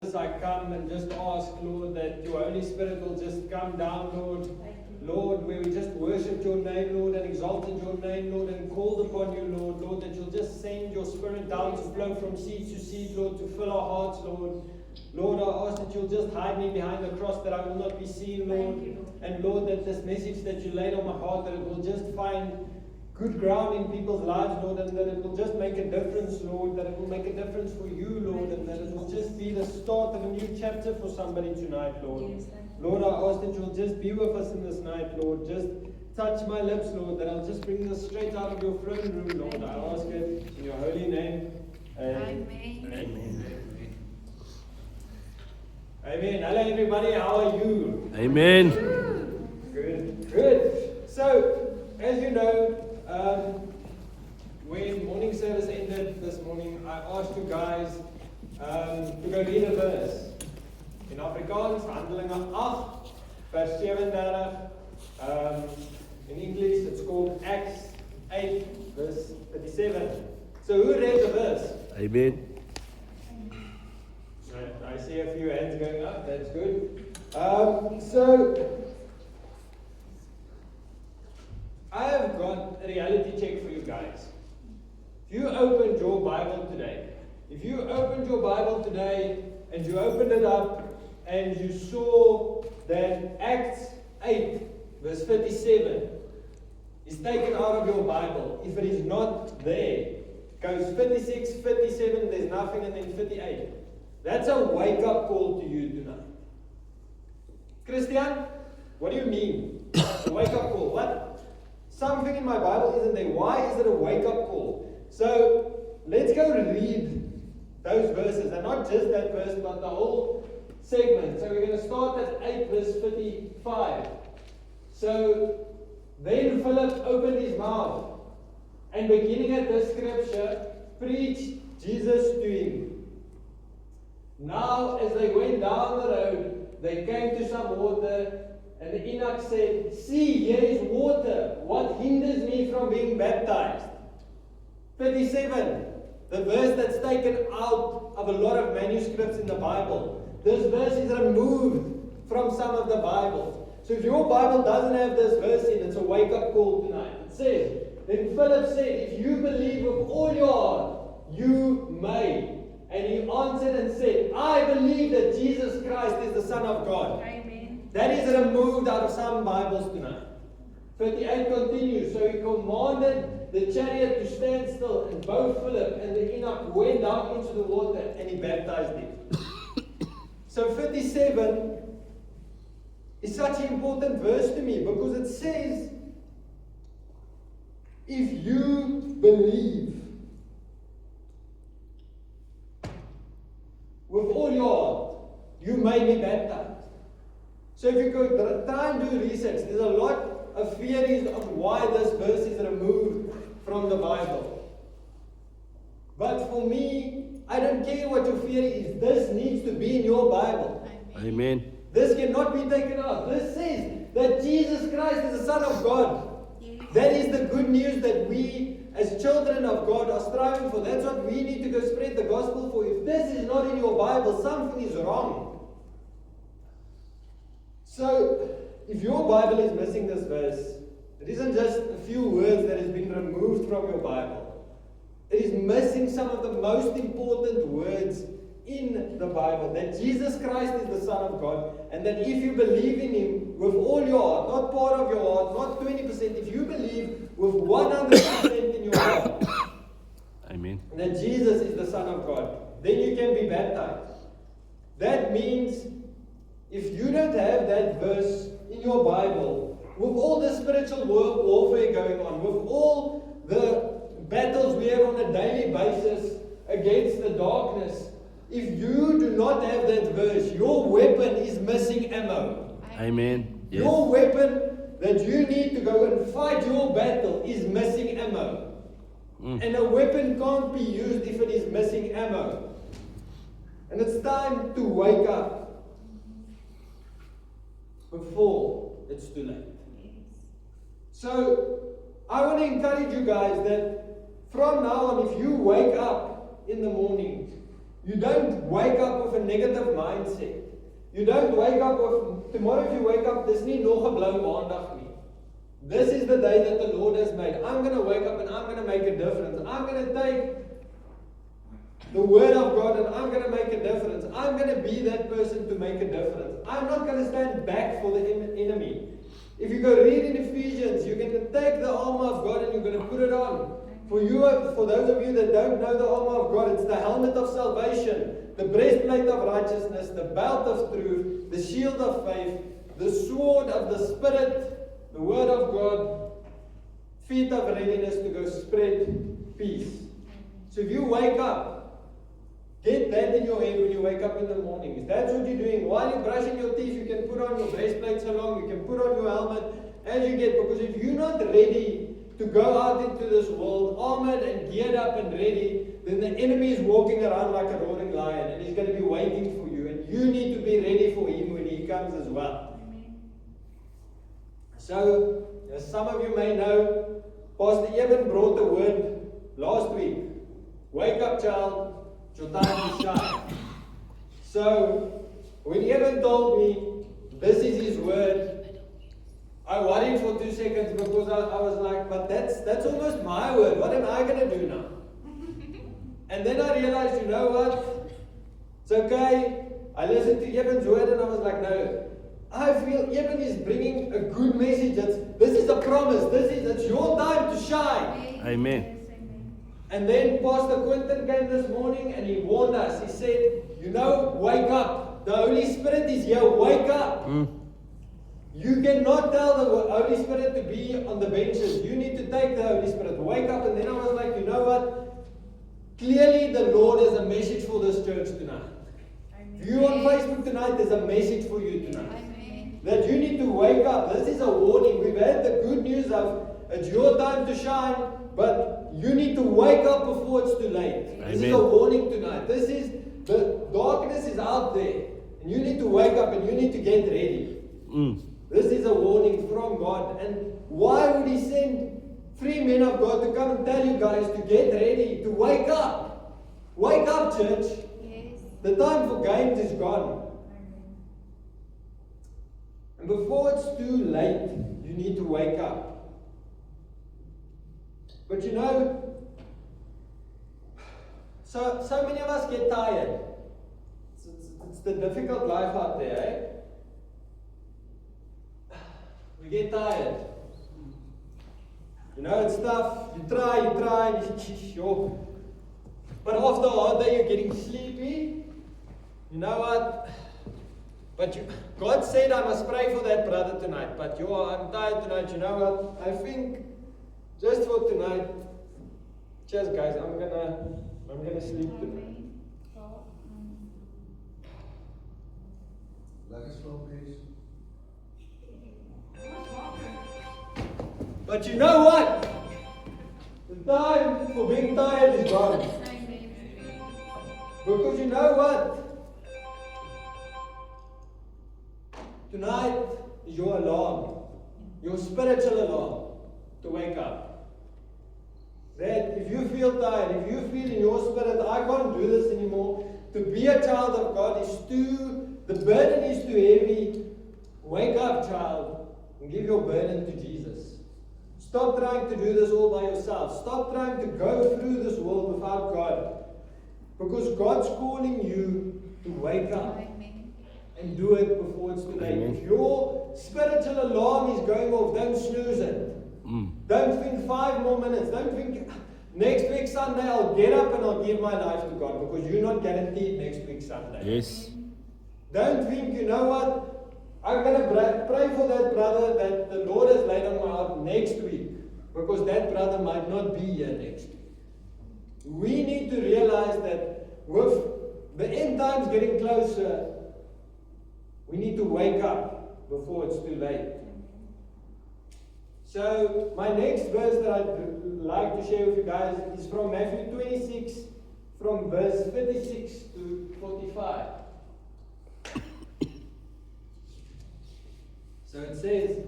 as I come and just ask, Lord, that your Holy Spirit will just come down, Lord. Lord, where we just worshipped your name, Lord, and exalted your name, Lord, and called upon you, Lord. Lord, that you'll just send your Spirit down to flow from seed to seed, Lord, to fill our hearts, Lord. Lord, I ask that you'll just hide me behind the cross, that I will not be seen, Lord. And Lord, that this message that you laid on my heart, that it will just find good ground in people's lives, Lord, and that it will just make a difference, Lord, that it will make a difference for you, Lord, and that it will just be the start of a new chapter for somebody tonight, Lord. Lord, I ask that you'll just be with us in this night, Lord. Just touch my lips, Lord, that I'll just bring this straight out of your throne room, Lord. I ask it in your holy name. Amen. Amen. Amen. Hello, everybody. How are you? Amen. Good. Good. So, as you know, when morning service ended this morning, I asked you guys to go read a verse. In Afrikaans, Handelinge 8, vers 37. In English, it's called Acts 8, verse 37. So who read the verse? Amen. I see a few hands going up. That's good. So I have got a reality check for you guys. If you opened your Bible today, and you opened it up and you saw that Acts 8, verse 57 is taken out of your Bible, if it is not there, goes 56, 57, there's nothing, and then 58. That's a wake-up call to you tonight. Christian, what do you mean? A wake-up call. What? Something in my Bible isn't there. Why is it a wake-up call? So, let's go read those verses. And not just that verse, but the whole segment. So we're going to start at 8 verse 55. So, then Philip opened his mouth, and beginning at this scripture, preached Jesus to him. Now, as they went down the road, they came to some water, and Enoch said, "See, here is water. What hinders me from being baptized?" 37, the verse that's taken out of a lot of manuscripts in the Bible. This verse is removed from some of the Bibles. So if your Bible doesn't have this verse in, it's a wake-up call tonight. It says, then Philip said, "If you believe with all your heart, you may." And he answered and said, "I believe that Jesus Christ is the Son of God." Amen. That is removed out of some Bibles tonight. 38 continues. So he commanded the chariot to stand still, and both Philip and the Enoch went down into the water, and he baptized him. So 57 is such an important verse to me, because it says, if you believe with all your heart, you may be baptized. So if you go try and do research, there's a lot of theories on why this verse is removed from the Bible. But for me, I don't care what your theory is. This needs to be in your Bible. Amen. This cannot be taken out. This says that Jesus Christ is the Son of God. Yes. That is the good news that we as children of God are striving for. That's what we need to go spread the gospel for. If this is not in your Bible, something is wrong. So, if your Bible is missing this verse, it isn't just a few words that has been removed from your Bible. It is missing some of the most important words in the Bible. That Jesus Christ is the Son of God, and that if you believe in Him with all your heart, not part of your heart, not 20%, if you believe with 100% in your heart, Amen. that Jesus is the Son of God, then you can be baptized. That means if you don't have that verse in your Bible, with all the spiritual warfare going on, with all the battles we have on a daily basis against the darkness, if you do not have that verse, your weapon is missing ammo. Amen. Yes. Your weapon that you need to go and fight your battle is missing ammo. And a weapon can't be used if it is missing ammo. And it's time to wake up before it's too late. So, I want to encourage you guys that from now on, if you wake up in the morning, You don't wake up with a negative mindset. You don't wake up with, tomorrow if you wake up, dis nie nog 'n blou maandag nie. This is the day that the Lord has made. I'm going to wake up and I'm going to make a difference. I'm going to take the Word of God and I'm going to make a difference. I'm going to be that person to make a difference. I'm not going to stand back for the enemy. If you go read in Ephesians, you're going to take the armor of God and you're going to put it on. For those of you that don't know the armor of God, it's the helmet of salvation, the breastplate of righteousness, the belt of truth, the shield of faith, the sword of the Spirit, the Word of God, feet of readiness to go spread peace. So if you wake up, get that in your head when you wake up in the morning. If that's what you're doing, while you're brushing your teeth, you can put on your breastplate so long, you can put on your helmet as you get, because if you're not ready to go out into this world, armored and geared up and ready, then the enemy is walking around like a roaring lion and he's going to be waiting for you, and you need to be ready for him when he comes as well. So, as some of you may know, Pastor Eben brought the word last week. Wake up, child, it's your time to shine. So, when Eben told me this is his word, I worried for 2 seconds because I was like, but that's almost my word. What am I going to do now? And then I realized, you know what? It's okay. I listened to Eben's word and I was like, no. I feel Eben is bringing a good message. This is a promise. It's your time to shine. Amen. And then Pastor Quentin came this morning and he warned us. He said, wake up. The Holy Spirit is here. Wake up. You cannot tell the Holy Spirit to be on the benches. You need to take the Holy Spirit. Wake up. And then I was like, you know what? Clearly the Lord has a message for this church tonight. If you're on Facebook tonight, there's a message for you tonight. Amen. That you need to wake up. This is a warning. We've had the good news of it's your time to shine, but you need to wake up before it's too late. Amen. This is a warning tonight. The darkness is out there. And you need to wake up and you need to get ready. This is a warning from God. And why would He send 3 men of God to come and tell you guys to get ready, to wake up? Wake up, church. Yes. The time for games is gone. And before it's too late, you need to wake up. But so many of us get tired. It's the difficult life out there, eh? We get tired. It's tough. You try, sure. But after a hard day, you're getting sleepy. You know what? But God said I must pray for that brother tonight. But I'm tired tonight. You know what? I think just for tonight, cheers guys, I'm gonna sleep tonight. Let us go, please. But you know what? The time for being tired is gone. Because you know what? Tonight is your alarm. Your spiritual alarm to wake up. That if you feel tired, if you feel in your spirit, I can't do this anymore, to be a child of God the burden is too heavy. Wake up, child, and give your burden to Jesus. Stop trying to do this all by yourself. Stop trying to go through this world without God. Because God's calling you to wake up and do it before it's too late. Amen. If your spiritual alarm is going off, don't snooze it. Don't think 5 more minutes. Don't think next week Sunday I'll get up and I'll give my life to God, because you're not guaranteed next week Sunday. Yes. Don't think, you know what? I'm going to pray for that brother that the Lord has laid on my heart next week, because that brother might not be here next week. We need to realize that with the end times getting closer, we need to wake up before it's too late. So my next verse that I'd like to share with you guys is from Matthew 26, from verse 36 to 45. So it says,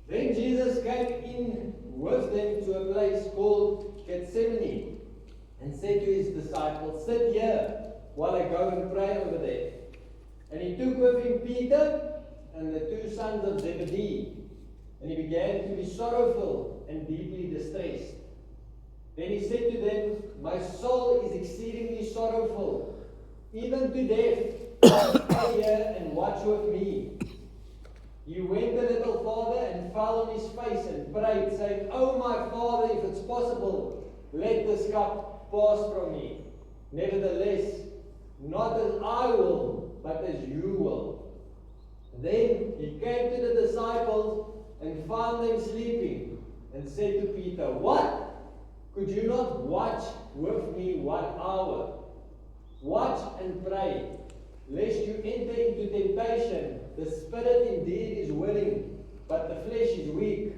then Jesus came in with them to a place called Gethsemane, and said to his disciples, "Sit here while I go and pray over there." And he took with him Peter and the two sons of Zebedee, and he began to be sorrowful and deeply distressed. Then he said to them, "My soul is exceedingly sorrowful, even to death. Stay here and watch with me." He went a little farther and fell on his face and prayed, saying, "Oh my Father, if it's possible, let this cup pass from me. Nevertheless, not as I will, but as you will." Then he came to the disciples and found them sleeping, and said to Peter, "What? Could you not watch with me 1 hour? Watch and pray, lest you enter into temptation. The spirit indeed is willing, but the flesh is weak."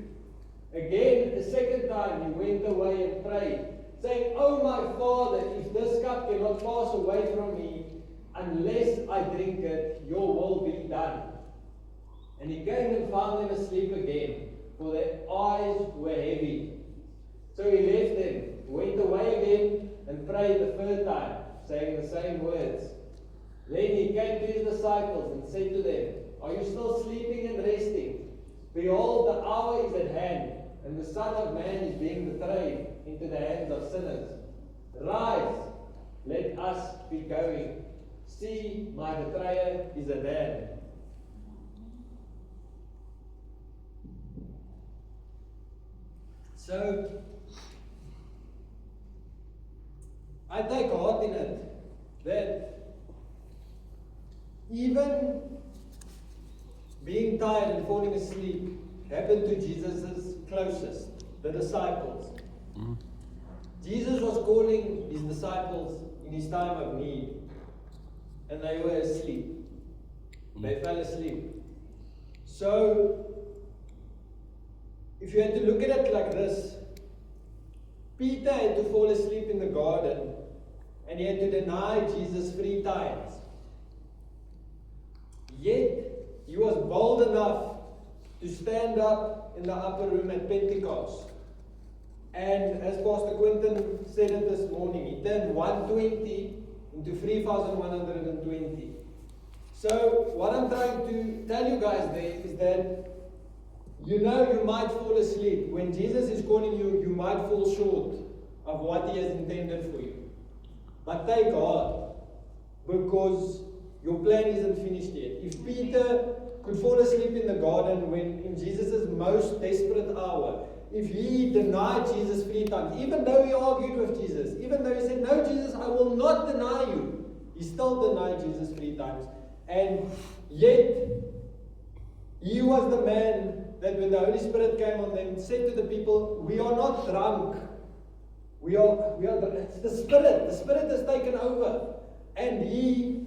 Again, a second time, he went away and prayed, saying, "Oh my Father, if this cup cannot pass away from me, unless I drink it, your will be done." And he came and found them asleep again, for their eyes were heavy. So he left them, went away again, and prayed the third time, saying the same words. Then he came to his disciples and said to them, "Are you still sleeping and resting? Behold, the hour is at hand, and the Son of Man is being betrayed into the hands of sinners. Rise, let us be going. See, my betrayer is at hand." So, I take heart in it that even being tired and falling asleep happened to Jesus' closest, the disciples. Jesus was calling his disciples in his time of need, and they were asleep. They fell asleep. So, if you had to look at it like this, Peter had to fall asleep in the garden, and he had to deny Jesus 3 times. Yet, he was bold enough to stand up in the upper room at Pentecost. And as Pastor Quentin said it this morning, he turned 120 into 3,120. So, what I'm trying to tell you guys there is that you might fall asleep. When Jesus is calling you, you might fall short of what he has intended for you. But thank God, because your plan isn't finished yet. If Peter could fall asleep in the garden when in Jesus' most desperate hour, if he denied Jesus 3 times, even though he argued with Jesus, even though he said, "No, Jesus, I will not deny you," he still denied Jesus 3 times. And yet, he was the man that when the Holy Spirit came on them, said to the people, "We are not drunk. We are it's the Spirit. The Spirit has taken over." And he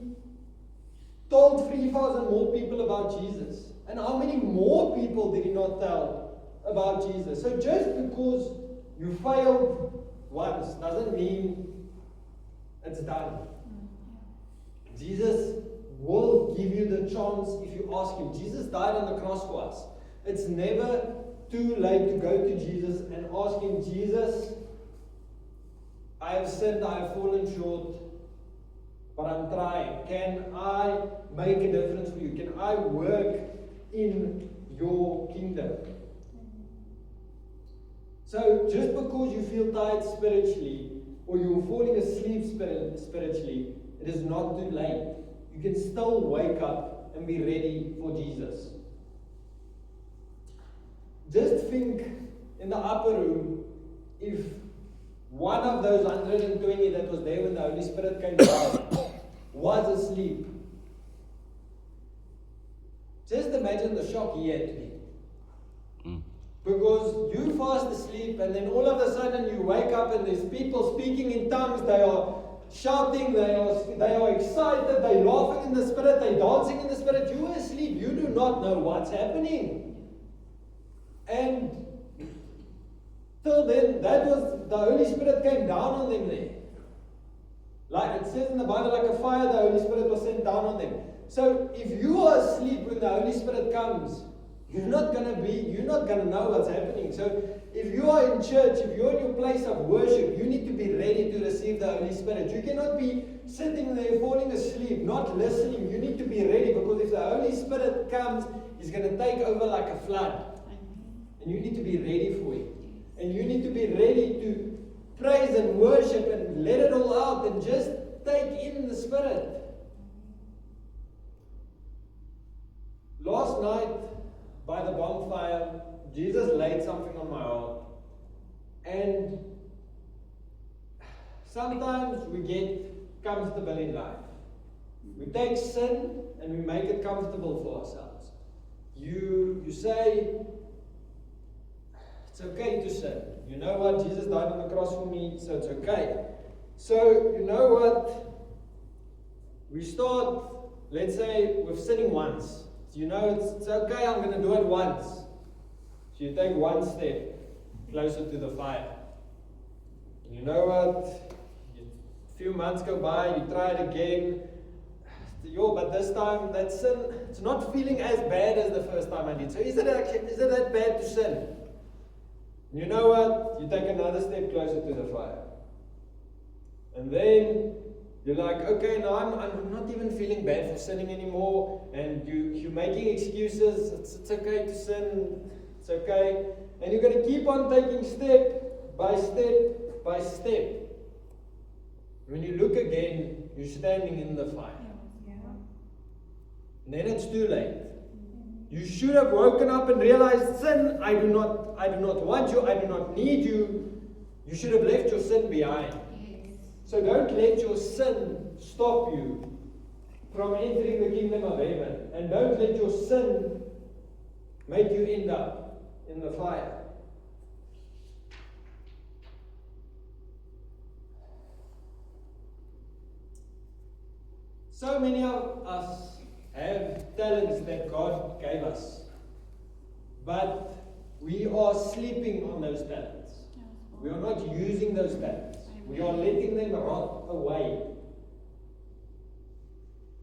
told 3,000 more people about Jesus. And how many more people did he not tell about Jesus? So just because you failed once doesn't mean it's done. Jesus will give you the chance if you ask him. Jesus died on the cross for us. It's never too late to go to Jesus and ask him, "Jesus, I have sinned, I have fallen short, but I'm trying. Can I make a difference for you? Can I work in your kingdom?" So just because you feel tired spiritually, or you're falling asleep spiritually, it is not too late. You can still wake up and be ready for Jesus. Just think in the upper room, if one of those 120 that was there when the Holy Spirit came down was asleep. Just imagine the shock he had to be. Because you fast asleep and then all of a sudden you wake up and there's people speaking in tongues, they are shouting, they are excited, they're laughing in the Spirit, they're dancing in the Spirit. You are asleep, you do not know what's happening. And till then, that was, the Holy Spirit came down on them there. Like it says in the Bible, like a fire, the Holy Spirit was sent down on them. So if you are asleep when the Holy Spirit comes, you're not gonna know what's happening. So if you are in church, if you're in your place of worship, you need to be ready to receive the Holy Spirit. You cannot be sitting there falling asleep, not listening. You need to be ready, because if the Holy Spirit comes, He's going to take over like a flood. And you need to be ready for it. And you need to be ready to praise and worship and let it all out and just take in the Spirit. Last night, by the bonfire, Jesus laid something on my heart. And sometimes we get comfortable in life. We take sin and we make it comfortable for ourselves. You say, it's okay to sin. You know what? Jesus died on the cross for me, so it's okay. So, you know what? We start, let's say, with sinning once. So you know it's okay, I'm going to do it once. So you take one step closer to the fire. You know what? A few months go by, you try it again. But this time, that sin, it's not feeling as bad as the first time I did. So is it that bad to sin? You know what? You take another step closer to the fire. And then you're like, okay, now I'm not even feeling bad for sinning anymore. And you're making excuses. It's okay to sin. It's okay. And you're going to keep on taking step by step by step. When you look again, you're standing in the fire. And then it's too late. You should have woken up and realized, sin, I do not want you, I do not need you. You should have left your sin behind. So don't let your sin stop you from entering the kingdom of heaven. And don't let your sin make you end up in the fire. So many of us have talents that God gave us, but we are sleeping on those talents. We are not using those talents. We are letting them rot away.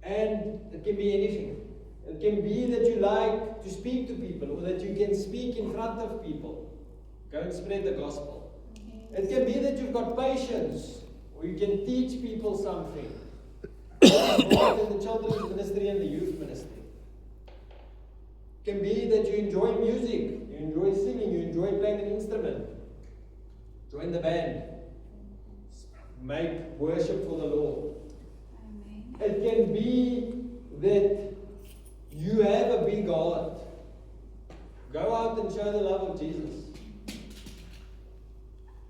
And it can be anything. It can be that you like to speak to people, or that you can speak in front of people. Go and spread the gospel. It can be that you've got patience, or you can teach people something. Involved in the children's ministry and the youth ministry. It can be that you enjoy music, you enjoy singing, you enjoy playing an instrument. Join the band. Make worship for the Lord. Amen. It can be that you have a big heart. Go out and show the love of Jesus.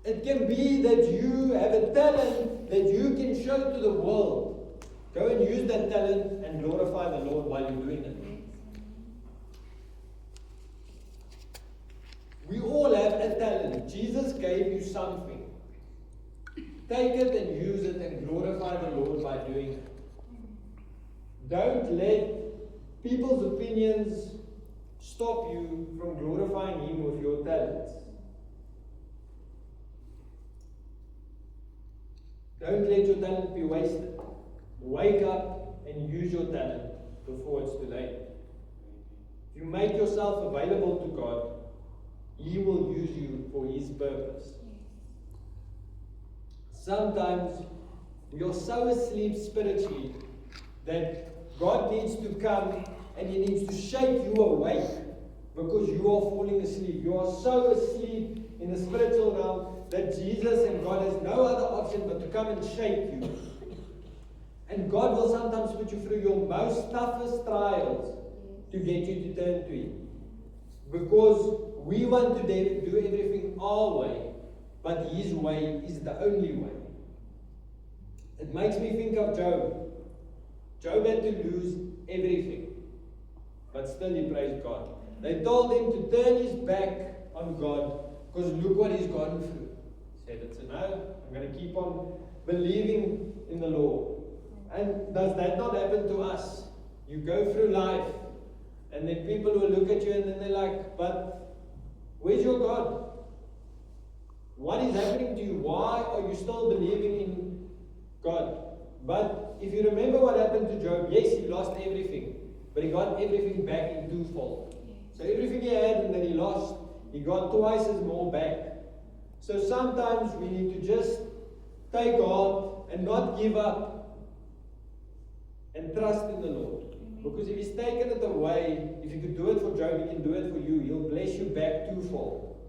It can be that you have a talent that you can show to the world. Go and use that talent and glorify the Lord while you're doing it. We all have a talent. Jesus gave you something. Take it and use it and glorify the Lord by doing it. Don't let people's opinions stop you from glorifying Him with your talents. Don't let your talent be wasted. Wake up and use your talent before it's too late. If you make yourself available to God, He will use you for His purpose. Sometimes we are so asleep spiritually that God needs to come and He needs to shake you awake because you are falling asleep. You are so asleep in the spiritual realm that Jesus and God has no other option but to come and shake you. And God will sometimes put you through your most toughest trials to get you to turn to Him. Because we want to do everything our way, but His way is the only way. It makes me think of Job. Job had to lose everything, but still he praised God. They told him to turn his back on God, because look what he's gone through. He said, it's a no, I'm going to keep on believing in the Lord. And does that not happen to us? You go through life, and then people will look at you and then they're like, but where's your God? What is happening to you? Why are you still believing in God? But if you remember what happened to Job, yes, he lost everything, but he got everything back in twofold. So everything he had and that he lost, he got twice as more back. So sometimes we need to just take heart and not give up and trust in the Lord. Because if he's taken it away, if he could do it for Job, he can do it for you. He'll bless you back twofold.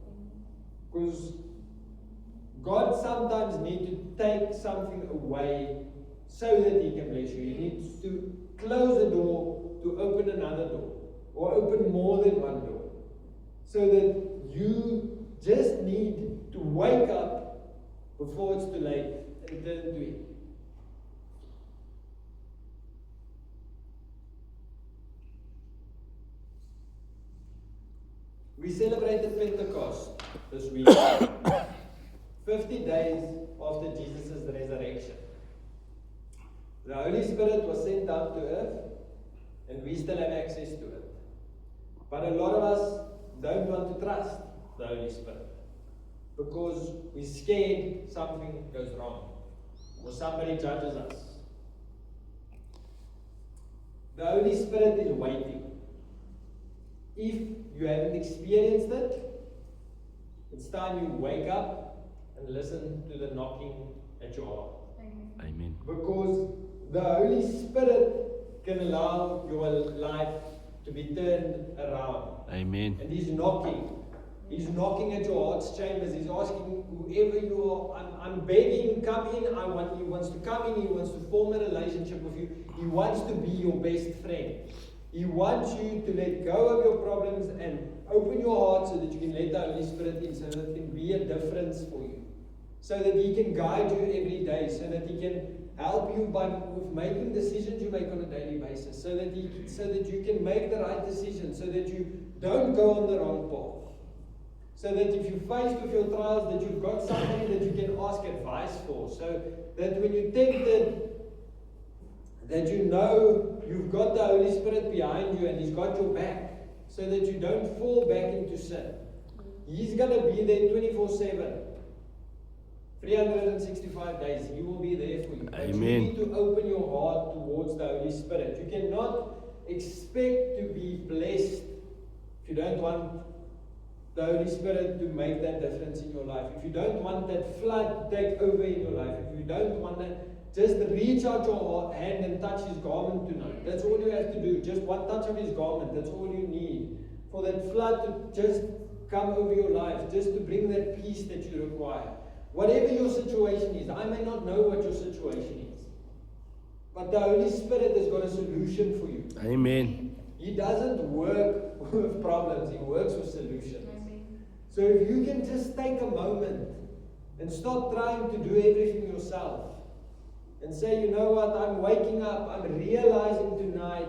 Because God sometimes needs to take something away so that he can bless you. He needs to close a door to open another door. Or open more than one door. So that you just need to wake up before it's too late and turn to Him. We celebrated Pentecost this week. 50 days after Jesus' resurrection. The Holy Spirit was sent down to earth, and we still have access to it. But a lot of us don't want to trust the Holy Spirit because we're scared something goes wrong or somebody judges us. The Holy Spirit is waiting. If you haven't experienced it, it's time you wake up and listen to the knocking at your heart. Amen. Because the Holy Spirit can allow your life to be turned around. Amen. And He's knocking. He's knocking at your heart's chambers. He's asking whoever you are, I'm begging, come in. He wants to come in. He wants to form a relationship with you. He wants to be your best friend. He wants you to let go of your problems and open your heart so that you can let the Holy Spirit in, so that it can be a difference for you. So that He can guide you every day, so that He can help you with making decisions you make on a daily basis, so that you can make the right decision, so that you don't go on the wrong path. So that if you're faced with your trials, that you've got somebody that you can ask advice for, so that when you're tempted, that you know you've got the Holy Spirit behind you and He's got your back, so that you don't fall back into sin. He's going to be there 24/7. 365 days, He will be there for you. But Amen. you need to open your heart towards the Holy Spirit. You cannot expect to be blessed if you don't want the Holy Spirit to make that difference in your life. If you don't want that flood to take over in your life. If you don't want that, just reach out your hand and touch His garment tonight. That's all you have to do. Just one touch of His garment. That's all you need. For that flood to just come over your life. Just to bring that peace that you require. Whatever your situation is, I may not know what your situation is, but the Holy Spirit has got a solution for you. Amen. He doesn't work with problems, He works with solutions. So if you can just take a moment and stop trying to do everything yourself and say, you know what, I'm waking up, I'm realizing tonight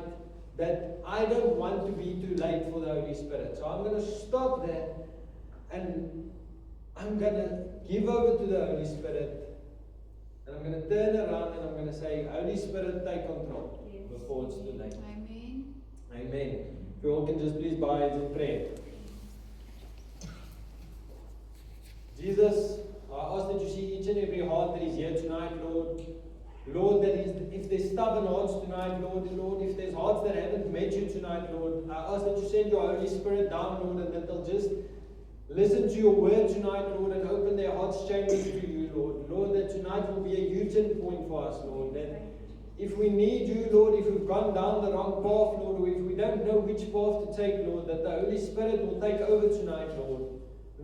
that I don't want to be too late for the Holy Spirit. So I'm going to stop that and I'm going to give over to the Holy Spirit, and I'm going to turn around and I'm going to say, Holy Spirit, take control before it's too late. Amen. Amen. If you all can just please bow heads in prayer. Jesus, I ask that you see each and every heart that is here tonight, Lord. Lord, if there's stubborn hearts tonight, Lord, if there's hearts that haven't met you tonight, Lord, I ask that you send your Holy Spirit down, Lord, and that they'll just listen to your word tonight, Lord, and open their hearts' chambers to you, Lord. Lord, that tonight will be a U-turn point for us, Lord. That if we need you, Lord, if we've gone down the wrong path, Lord, or if we don't know which path to take, Lord, that the Holy Spirit will take over tonight, Lord.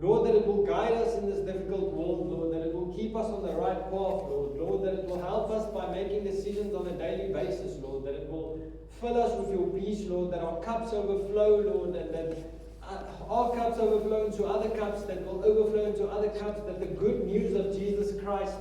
Lord, that it will guide us in this difficult world, Lord, that it will keep us on the right path, Lord. Lord, that it will help us by making decisions on a daily basis, Lord, that it will fill us with your peace, Lord, that our cups overflow, Lord, and that our cups overflow into other cups that will overflow into other cups, that the good news of Jesus Christ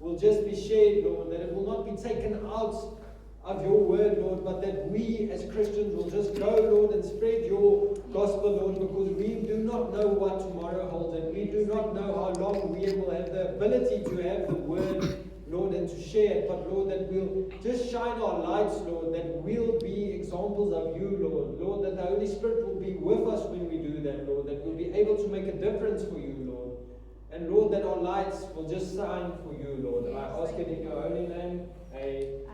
will just be shared, Lord, that it will not be taken out of your word, Lord, but that we as Christians will just go, Lord, and spread your gospel, Lord, because we do not know what tomorrow holds, and we do not know how long we will have the ability to have the word, Lord, and to share it, but Lord, that we'll just shine our lights, Lord, that we'll be examples of you, Lord. Lord, that the Holy Spirit will be with us when we do that, Lord, that we'll be able to make a difference for you, Lord. And Lord, that our lights will just shine for you, Lord. I ask it in your holy name. Amen.